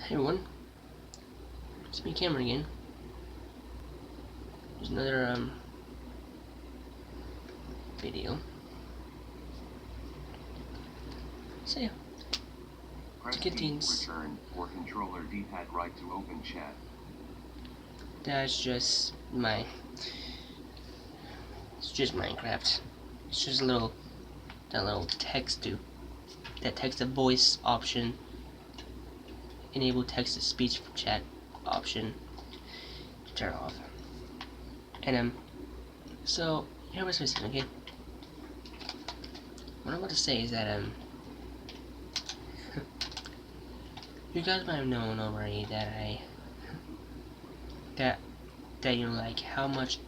Hey everyone, it's me Cameron again. There's another video. So yeah, Press to D, contains return, or controller D-pad right to open chat. that's just my it's just Minecraft. It's just a little that little text to voice option, enable text to speech chat option to turn off. And so here was missing, okay? What I'm about to say is that you guys might have known already that that you know, like how much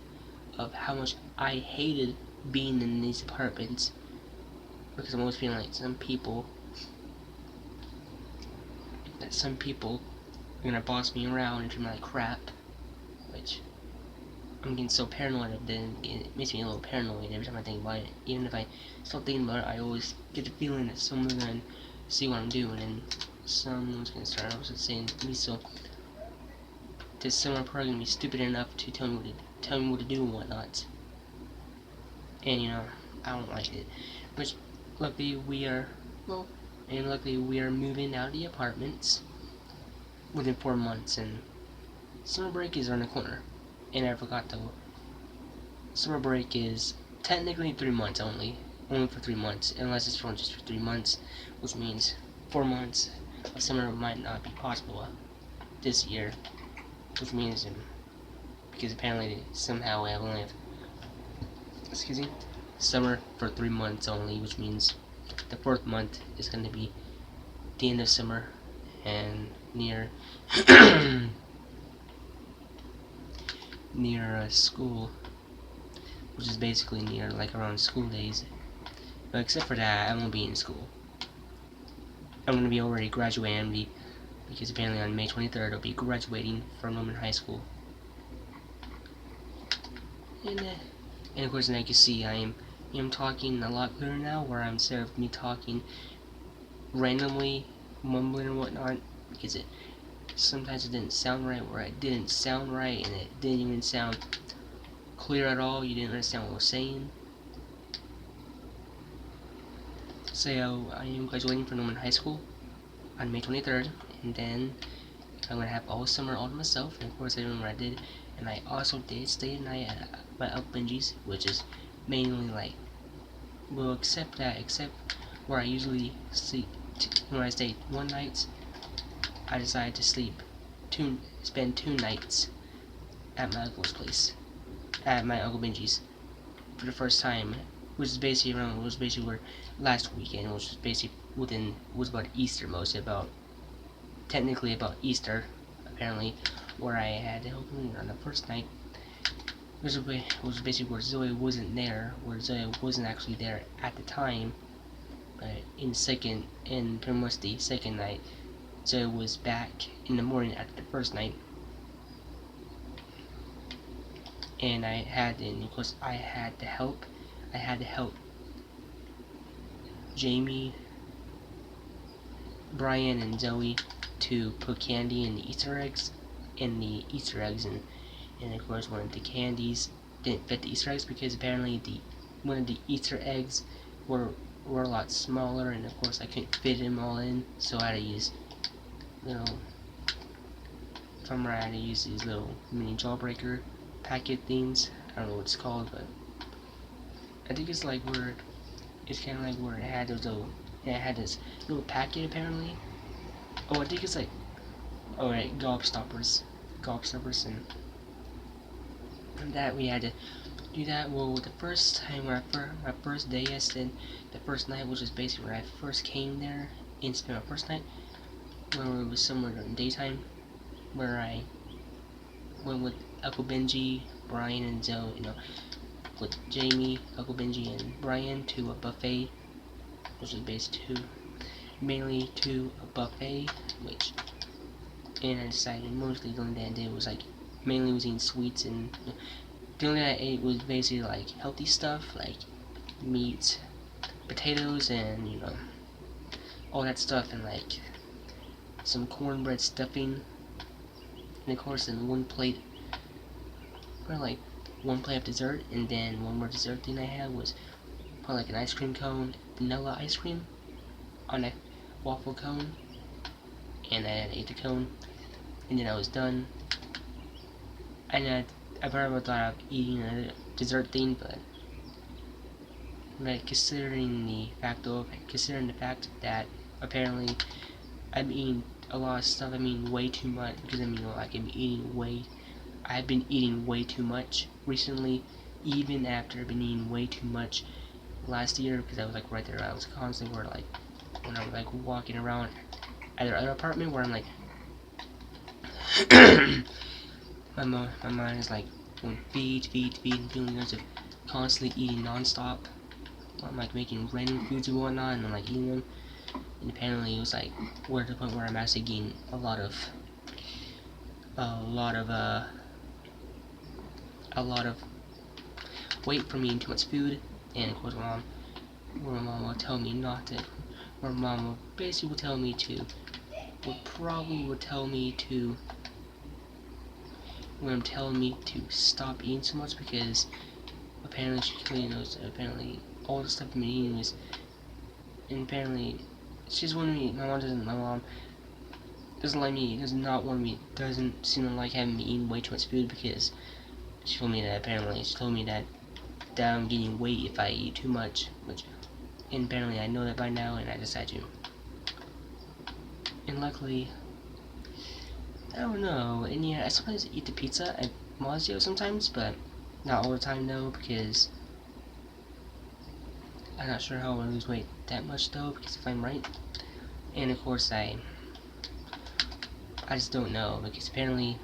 I hated being in these apartments, because I'm always feeling like some people are gonna boss me around and treat me like crap, which I'm getting so paranoid of. Then it makes me a little paranoid every time I think about it. Even if I stop thinking about it, I always get the feeling that someone's gonna see what I'm doing and someone's gonna start also saying to me, so this someone probably gonna be stupid enough to tell me what to do and whatnot. And you know, I don't like it. But luckily we are moving out of the apartments within 4 months, and summer break is around the corner. And I forgot though, summer break is technically 3 months only for 3 months, unless it's for just for 3 months, which means 4 months of summer might not be possible this year, which means because apparently somehow I only have summer for 3 months only, which means the 4th month is going to be the end of summer and near near school, which is basically near like around school days. But except for that, I won't be in school. I'm gonna be already graduating, because apparently on May 23rd I'll be graduating from Norman High School. And of course, now you can see I am talking a lot clearer now, where I'm, instead of me talking randomly, mumbling and whatnot, because sometimes it didn't sound right, where it didn't sound right, and it didn't even sound clear at all. You didn't understand what I was saying. So I am graduating from Norman High School on May 23rd, and then I'm gonna have all summer all to myself. And of course, I remember I did, and I also did stay at night at my Uncle Benji's, which is mainly like, well, except where I usually sleep. When I stay one night, I decided to spend 2 nights at my uncle's place, at my Uncle Benji's, for the first time, which is basically where last weekend, which was basically was about Easter, technically about Easter, apparently, where I had to help him on the first night. It was basically where Zoe wasn't there, where Zoe wasn't actually there at the time, but in pretty much the second night, Zoe was back in the morning after the first night. And of course I had to help Jamie, Brian, and Zoe to put candy in the Easter eggs, and of course one of the candies didn't fit the Easter eggs, because apparently one of the Easter eggs were a lot smaller, and of course I couldn't fit them all in, so I had to use these little mini jawbreaker packet things. I don't know what it's called, but I think it's like where it's kind of like where it had this little packet apparently. Oh, I think it's like, oh right, gobstoppers, and that we had to do that. Well, the first time, my first day, the first night, which is basically when I first came there and spent my first night, where it was somewhere during daytime, where I went with Uncle Benji, Brian, and Zoe, with Jamie, Uncle Benji, and Brian to a buffet, which was mainly to a buffet, and I decided mostly the only thing I did was mainly was eating sweets, and the only thing I ate was basically like healthy stuff, like meat, potatoes, and all that stuff, and like some cornbread stuffing, and of course then one plate, or like one plate of dessert, and then one more dessert thing I had was probably like an ice cream cone, vanilla ice cream on a waffle cone, and I ate the cone, and then I was done. And I probably thought of eating a dessert thing, but considering the fact that apparently I'm eating a lot of stuff, I mean way too much, because I mean like I've been eating way too much recently, even after I've been eating way too much last year, because I was like right there, I was constantly like when I was like walking around at our other apartment where I'm like my mind is like going feed, and feeling those of constantly eating non-stop. I'm like making random foods and whatnot, and I'm like eating them. And apparently it was like we're at the point where I'm actually getting a lot of weight from eating too much food. And of course my mom will tell me not to. Or mom will basically tell me to. Would tell me to. When I'm telling me to stop eating so much, because apparently she clearly knows that apparently all the stuff I'm eating is, and apparently she's wanting me. My mom doesn't like me. Does not want me. Doesn't seem to like having me eating way too much food, because she told me that I'm gaining weight if I eat too much, and apparently I know that by now, and I decided to. And luckily, I don't know, and yeah, I sometimes eat the pizza at Mazio sometimes, but not all the time though, because I'm not sure how I'll lose weight that much though, because if I'm right. And of course I just don't know, because apparently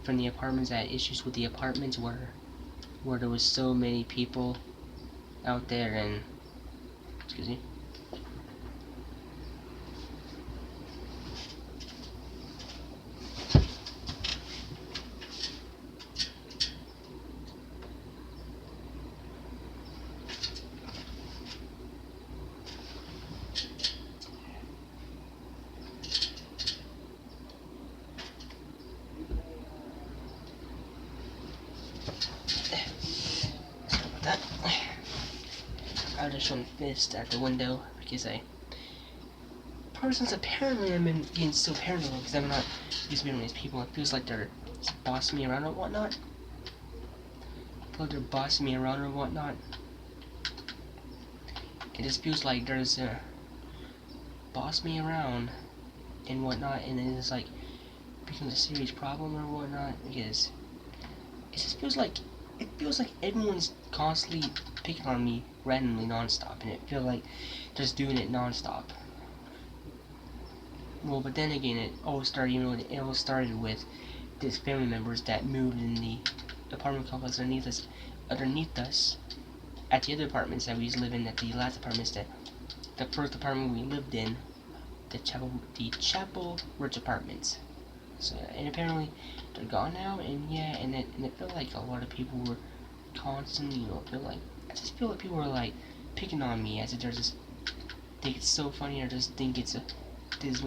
from the apartments I had issues with the apartments where there was so many people out there, and excuse me. I just shown fist at the window because since apparently I've been getting so paranoid because I'm not used to being with these people. It feels like they're bossing me around or whatnot. It just feels like there's a boss me around and whatnot, and then it's like becomes a serious problem or whatnot, because it feels like everyone's constantly picking on me randomly nonstop, and it feels like just doing it nonstop. Well, but then again, it all started with these family members that moved in the apartment complex underneath us at the other apartments that we used to live in, at the last apartments, that the first apartment we lived in, the Chapel Ridge Apartments. So, and apparently they're gone now, and yeah, and it felt like a lot of people were constantly, I just feel like people were like picking on me, as if they're just think it's so funny, or just think it's they just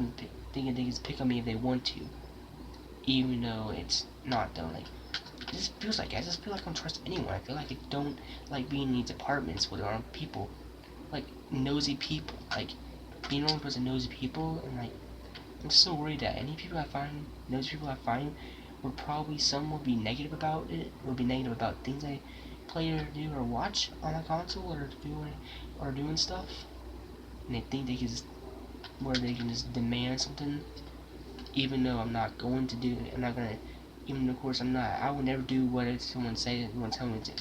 pick on me if they want to, even though it's not though. Like, it just feels like I don't trust anyone. I feel like I don't like being in these apartments with around people, like nosy people, like being around with nosy people, and like I'm so worried that any people I find, nosy people I find, some will be negative about it, will be negative about things I play or do or watch on my console, or doing stuff, and they think they can just demand something, even though I'm not going to do it. I'm not gonna. Even of course I'm not. I will never do what someone says. Someone tell me to.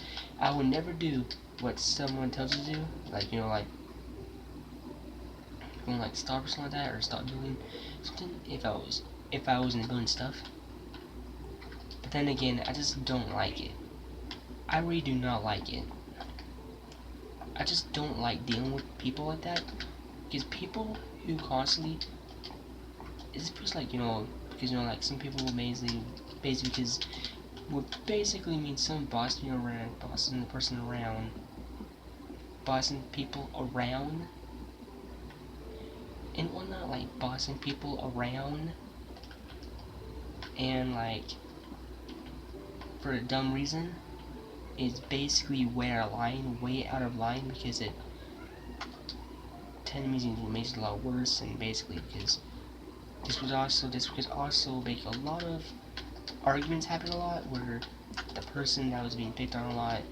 I will never do what someone tells me to do. Like, like stop or something like that, or stop doing something if I wasn't doing stuff. But then again, I just don't like it. I really do not like it. I just don't like dealing with people like that, because people who constantly, it just feels like, because like some people will basically because would basically mean someone bossing the person around, bossing people around, and whatnot, like bossing people around, and like for a dumb reason, is basically way out of line, because it makes it a lot worse, and basically because this could also make a lot of arguments happen a lot, where the person that was being picked on a lot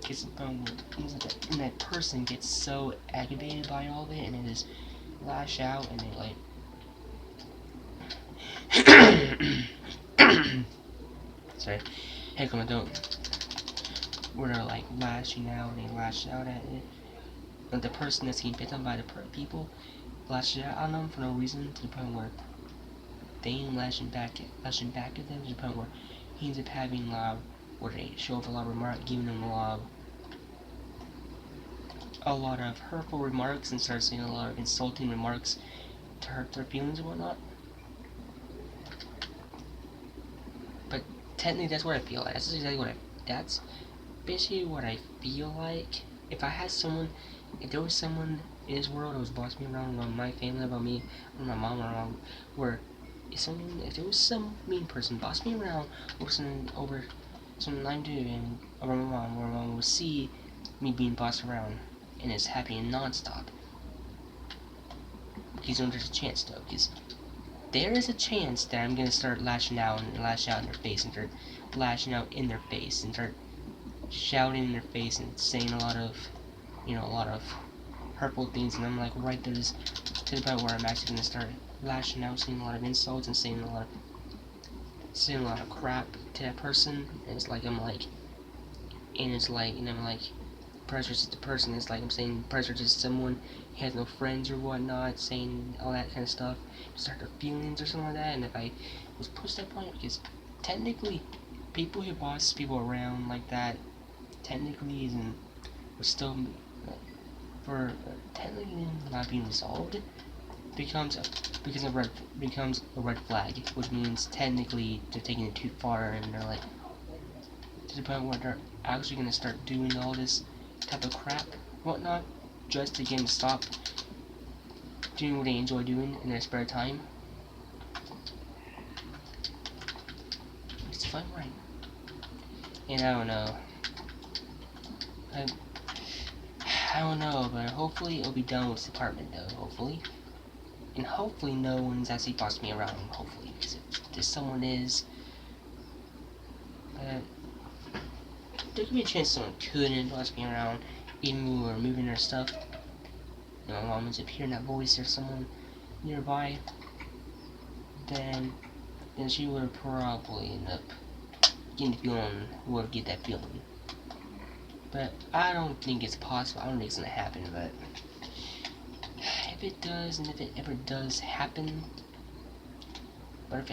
gets and that person gets so aggravated by all of it, and they just lash out, and they like sorry, heck on my throat, where they're like lashing out, and they lash out at it, and the person that's getting picked on by the people lashes out on them for no reason, to the point where they ain't lashing back at them, to the point where he ends up having where they show up a lot of remarks, giving them a lot of hurtful remarks, and start saying a lot of insulting remarks to hurt their feelings and whatnot. But technically, that's what I feel like. That's basically what I feel like. If there was someone in this world that was bossing me around, on my family, about me, or my mom, around, where if there was some mean person bossing me around over something I'm doing, and over my mom, where my mom would see me being bossed around, and it's happening non-stop, because there's a chance though, because there is a chance that I'm gonna start lashing out in their face, and start lashing out in their face, and start shouting in their face, and saying a lot of hurtful things, and I'm like right there, to the point where I'm actually gonna start lashing out, saying a lot of insults, and saying a lot of crap to that person, and it's like I'm like pressures to the person. It's like I'm saying pressure to someone who has no friends or whatnot, saying all that kind of stuff to start their feelings or something like that. And if I was pushed to that point, because technically, people who boss people around like that technically was still for technically not being resolved, becomes a red flag, which means technically they're taking it too far, and they're like to the point where they're actually gonna start doing all this type of crap, whatnot, just to again stop doing what they enjoy doing in their spare time. It's fun, right? And I don't know. I don't know, but hopefully it'll be done with this department, though. Hopefully, and hopefully no one's actually bossing me around. Hopefully, because if there's someone is, there could be a chance someone couldn't boss me around, even when we were moving our stuff. You know, my mom ends up hearing that voice or someone nearby, then she would probably end up getting the feeling, whoever get that feeling. But I don't think it's possible. I don't think it's gonna happen. But if it does, and if it ever does happen, then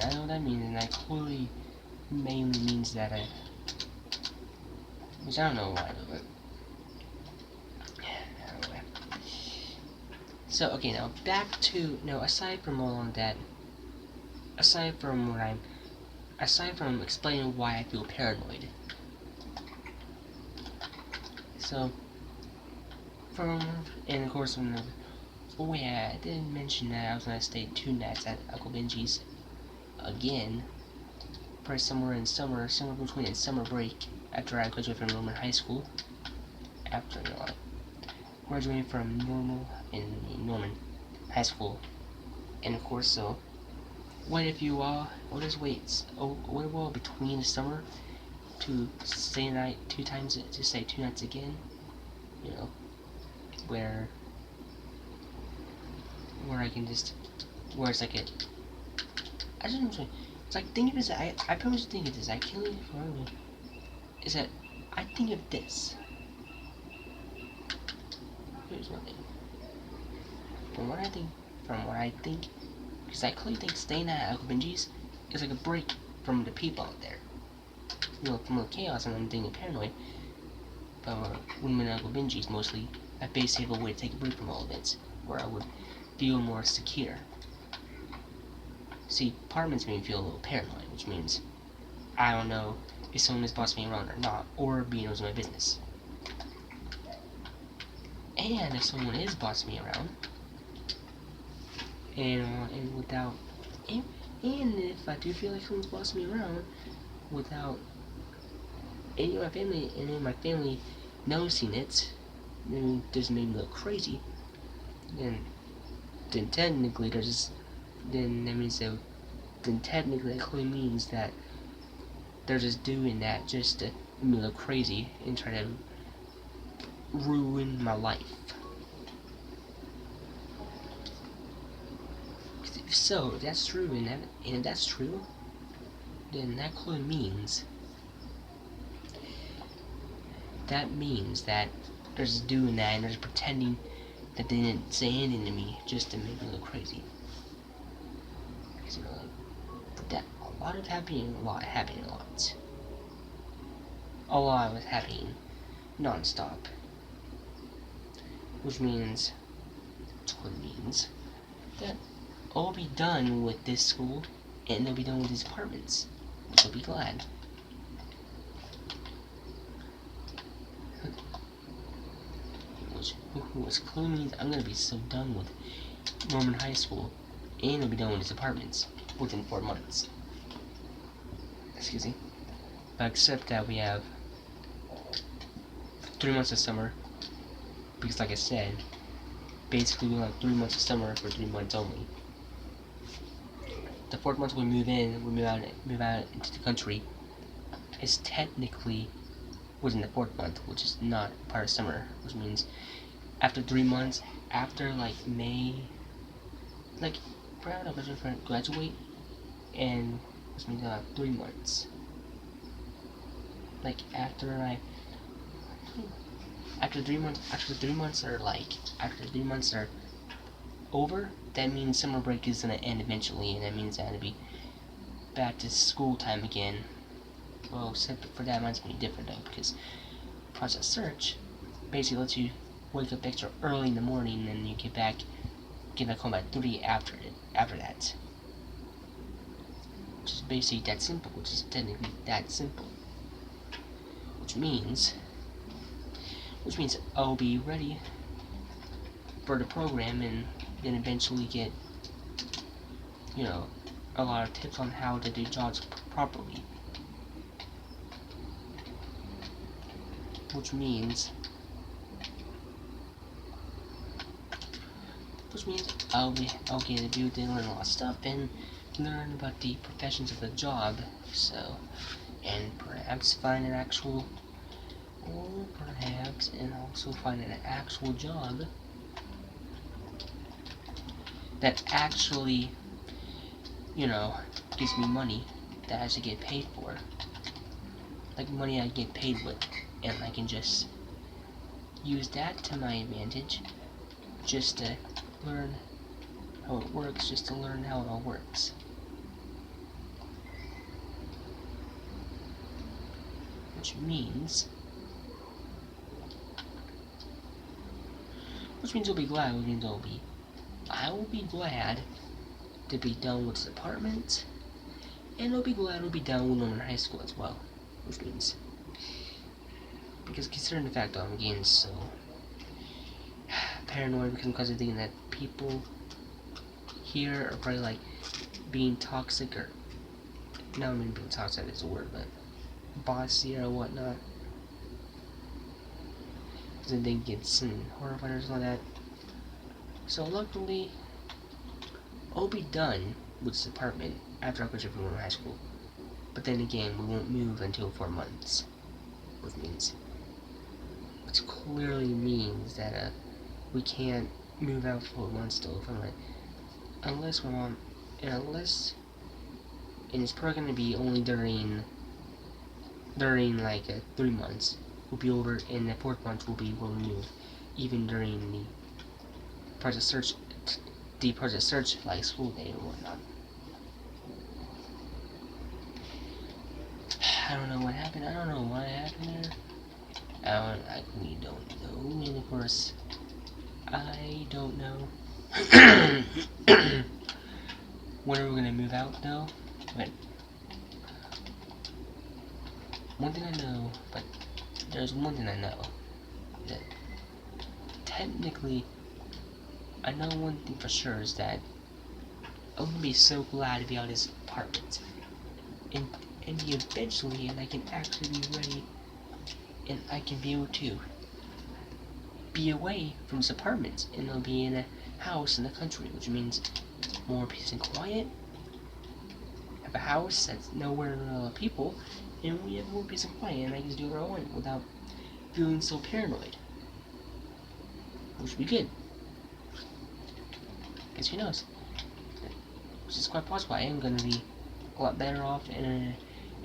I know what that means, and that clearly mainly means that which I don't know why, but anyway. So okay, now back to aside from all of that, aside from explaining why I feel paranoid. So and of course oh yeah, I didn't mention that I was gonna stay 2 nights at Uncle Benji's again, probably somewhere between summer break, after I graduated from Norman High School, after graduating from Norman High School, and of course, so what if you just wait between the summer to stay night 2 times, to stay 2 nights again, where I can just, where it's like I just don't know, it's like, think of this, I pretty much think of this, I can't really remember, is that I think of this. Here's one thing. From what I think, because I clearly think staying at Uncle Benji's is like a break from the people out there. From the chaos, and I'm thinking paranoid. But when I'm at Uncle Benji's, mostly, I basically have a way to take a break from all of it, where I would feel more secure. See, apartments make me feel a little paranoid, which means I don't know if someone is bossing me around or not, or being knows my business. And if someone is bossing me around, and without, and if I do feel like someone's bossing me around without any of my family noticing it, and just made me look crazy, then technically then technically that clearly means that they're just doing that just to make me look crazy and try to ruin my life. So, if that's true, and if that's true, then that clearly means that they're just doing that and they're just pretending that they didn't say anything to me just to make me look crazy. Because, that a lot was happening non-stop, which means that I'll be done with this school and they'll be done with these apartments, which I'll be glad. Which clearly means I'm gonna be so done with Norman High School and I'll be done with these apartments within 4 months. Excuse me. But except that we have 3 months of summer, because like I said, basically we have 3 months of summer for 3 months only. The 4th month we move out into the country is technically within the 4th month, which is not part of summer, which means after 3 months, after like May, like around I'm going to graduate, and which means I have 3 months. Like after 3 months are over, that means summer break is gonna end eventually, and that means I'm gonna be back to school time again. Well, except for that, mine's gonna be different though, because Project Search basically lets you wake up extra early in the morning, and you get back home at 3 after that. Which is basically that simple, which is technically that simple. Which means I'll be ready for the program and then eventually get, a lot of tips on how to do jobs properly. Which means I'll get a view to learn a lot of stuff and learn about the professions of the job. So, and perhaps find an actual job that actually, gives me money that I actually get paid for. Like money I get paid with, and I can just use that to my advantage just to learn how it works, it all works. Which means you'll be glad, I will be glad to be done with this apartment, and I'll be glad to be done with Norman High School as well. Which means, because considering the fact that I'm getting so paranoid because of thinking that people here are probably like being toxic, or no, I mean being toxic is a word, but bossy or whatnot. And then get some horror fighters and all that. So luckily, I'll be done with this apartment after I graduate from Norman High School. But then again, we won't move until 4 months, which clearly means that we can't move out for 4 months still. Unless my mom, and it's probably gonna be only during like 3 months. Will be over, and the 4th month will be where we move, even during the Project Search like school day or whatnot. I don't know what happened there. We don't know, and of course, I don't know. When are we gonna move out though? But there's one thing I know, that technically, I know one thing for sure is that I'm gonna be so glad to be out of this apartment. And eventually, and I can actually be ready, and I can be able to be away from this apartment, and I'll be in a house in the country, which means more peace and quiet. Have a house that's nowhere people, and we have more peace and quiet, and I can just do what I want without feeling so paranoid, which would be good. Guess who knows? Which is quite possible. I am gonna be a lot better off in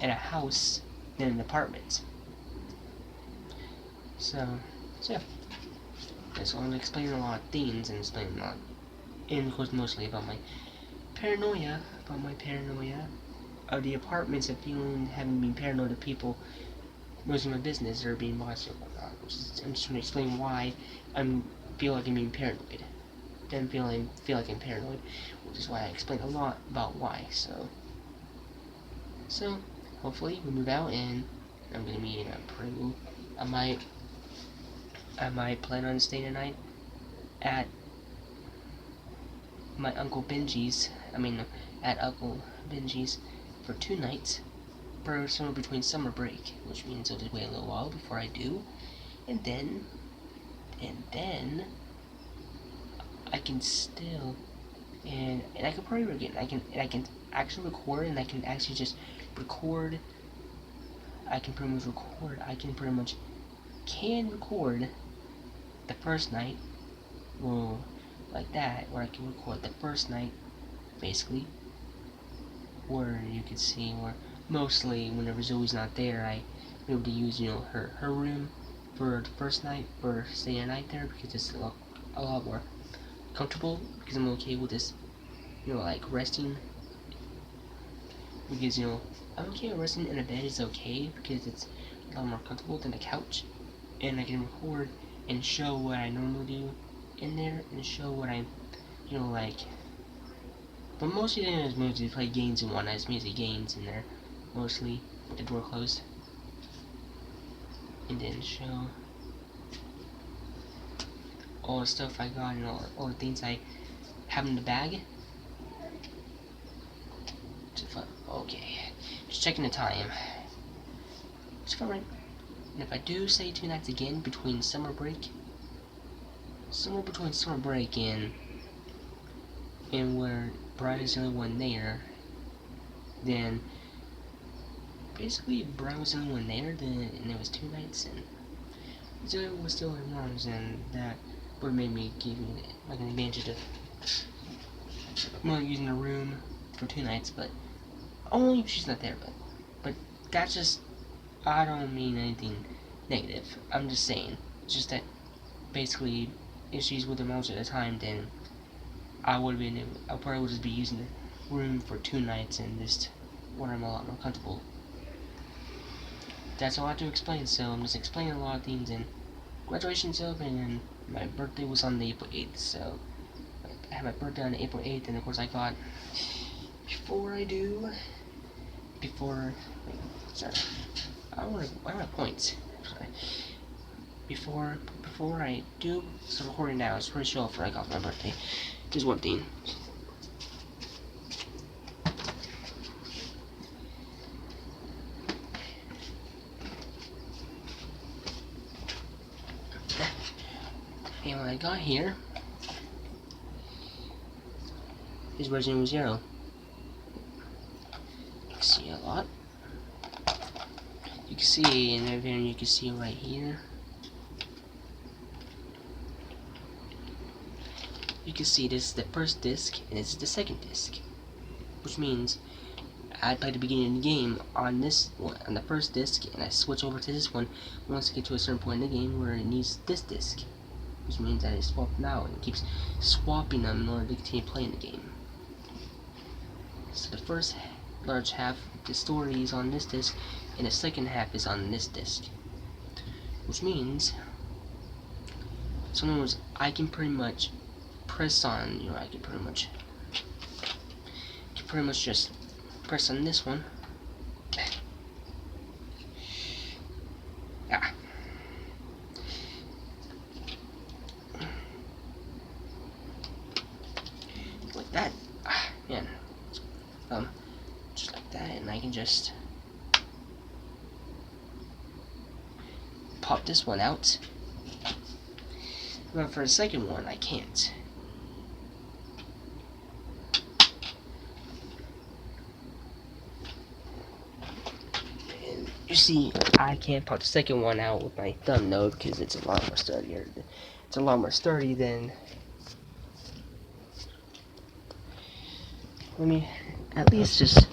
a house than an apartment. So yeah. So I'm gonna explain a lot of things and explain a lot, and of course mostly about my paranoia of the apartments and having been paranoid of people losing my business or being bossy or whatnot. I'm just trying to explain why I feel like I'm being paranoid. Then feel like I'm paranoid, which is why I explained a lot about why. So hopefully we move out and I'm gonna be in a pretty. I might plan on staying tonight at my Uncle Benji's. At Uncle Benji's for 2 nights, for somewhere between summer break, which means I'll just wait a little while before I do, and then I can still and I can probably again I can actually record, and I can actually just record. I can pretty much record the first night, well, like that, where I can record the first night, basically, where you can see where mostly whenever Zoe's not there, I be able to use her room for the first night, for staying a night there, because it's a lot more comfortable, because I'm okay with this, like resting, because I'm okay with resting in a bed. It's okay because it's a lot more comfortable than a couch, and I can record and show what I normally do in there, and show what I'm, like. But mostly I is mostly play games and whatnot. It's mostly games in there, mostly with the door closed, and then show all the stuff I got and all the things I have in the bag. Okay, just checking the time. It's fine. And if I do say 2 nights again between summer break, somewhere between summer break and where Brian is the only one there, then basically if Brian was the only one there, then and it was 2 nights, and Zoe was still in arms, and that would have made me give me like an advantage of using the room for 2 nights, but only if she's not there. But that's just, I don't mean anything negative. I'm just saying, it's just that basically if she's with her most of the time, then I probably would just be using the room for 2 nights and just where I'm a lot more comfortable. That's all I have to explain, so I'm just explaining a lot of things, and graduation's up, and my birthday was on April 8th, so I had my birthday on April 8th, and of course I got, sorry, I don't have points. Sorry. Before I do start recording now, it's pretty sure I got my birthday. Just one thing. And what I got here is Resident Evil 0. You can see a lot. You can see, and then you can see right here. You can see this is the first disc, and this is the second disc, which means I play the beginning of the game on this one, on the first disc, and I switch over to this one once I get to a certain point in the game where it needs this disc, which means that I swap them out, and it keeps swapping them in order to continue playing the game. So the first large half of the story is on this disc, and the second half is on this disc, which means, so in other words, I can pretty much press on, I can pretty much just press on this one. that, man, just like that, and I can just pop this one out. But for the second one, I can't. And you see, I can't pop the second one out with my thumb, though, because it's a lot more sturdier. It's a lot more sturdy than. Let me at least just.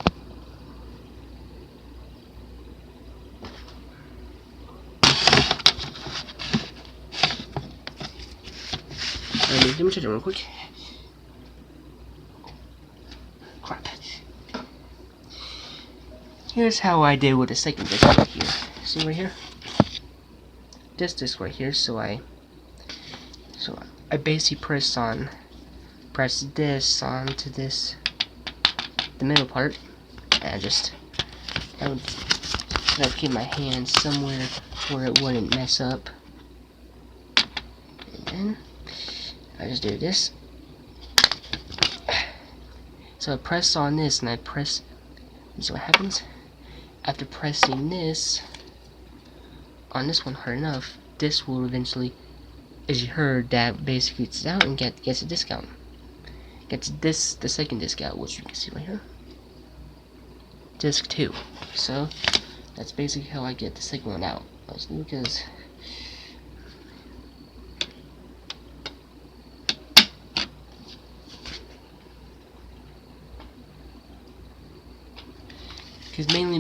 Let me check it real quick. Crap. Here's how I did with the second disc right here. See right here? This disc right here, so I basically press this onto this, the middle part, and I would keep my hand somewhere where it wouldn't mess up. And then I just do this. So I press on this, and I press. So what happens? After pressing this on this one hard enough, this will eventually, as you heard, that basically gets out and gets a discount. Gets the second disc out, which you can see right here. Disc 2. So that's basically how I get the second one out. Because it's mainly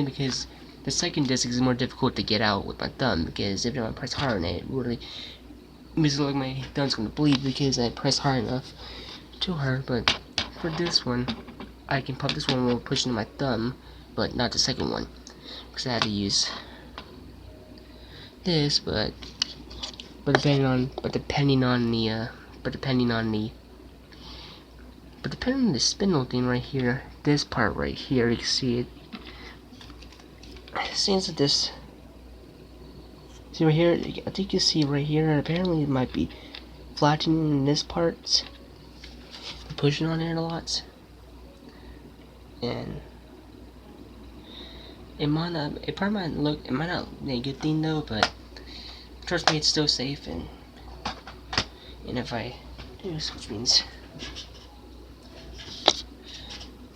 because the second disc is more difficult to get out with my thumb, because if I press hard on it, it really makes it look like my thumb's gonna bleed because I press hard enough to her. But for this one, I can pop this one while pushing my thumb, but not the second one, because I had to use this. But depending on the spindle thing right here, this part right here, you can see it. Seems that this, see right here, I think you see right here, apparently it might be flattening in this part, pushing on it a lot, and it might not be a good thing though, but trust me, it's still safe. And if I do this, which means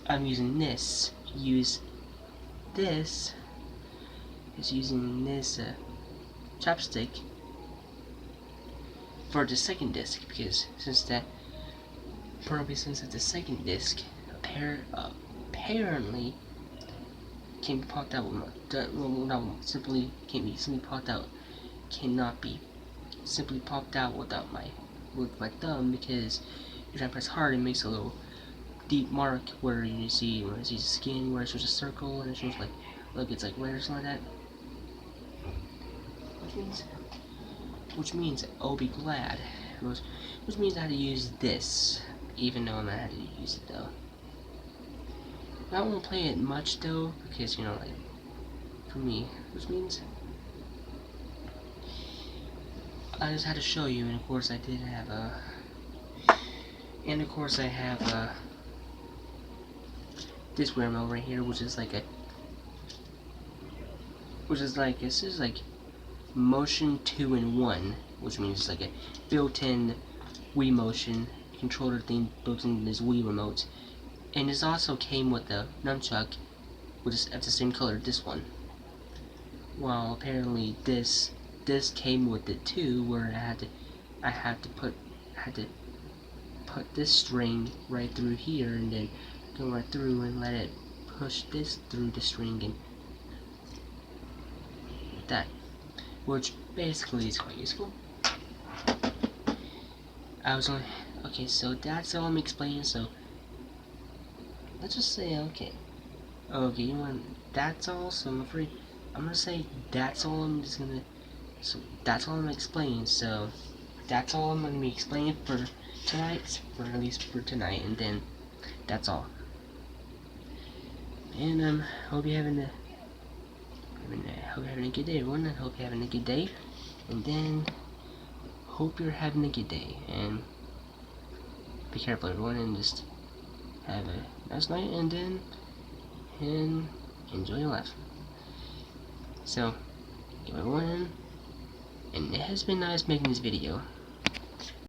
I'm using this, use this is using this chopstick for the second disc, because since it's the second disc apparently can be popped out cannot be simply popped out with my thumb, because if I press hard, it makes a little deep mark where you see the skin, where it shows a circle, and it shows like, look, it's like red or something like that. Which means I'll be glad. Which means I had to use this, even though I'm not had to use it though. I won't play it much though, because like for me, which means I just had to show you. And of course I did have this remote right here, which is like this is like motion 2-in-1, which means it's like a built-in Wii Motion controller thing built in this Wii remote. And this also came with the nunchuck, which is at the same color as this one. Well, apparently this came with it too, where I had to put this string right through here, and then go right through and let it push this through the string, and that, which basically is quite useful. Okay, so that's all I'm explaining. So let's just say okay, that's all. So I'm afraid I'm gonna say that's all. So that's all I'm explaining. So that's all I'm gonna be explaining for tonight, at least for tonight, and then that's all. And hope you're having a good day, everyone. I hope you're having a good day, and then hope you're having a good day. And be careful everyone, and just have a nice night, and enjoy your life. So, everyone, and it has been nice making this video.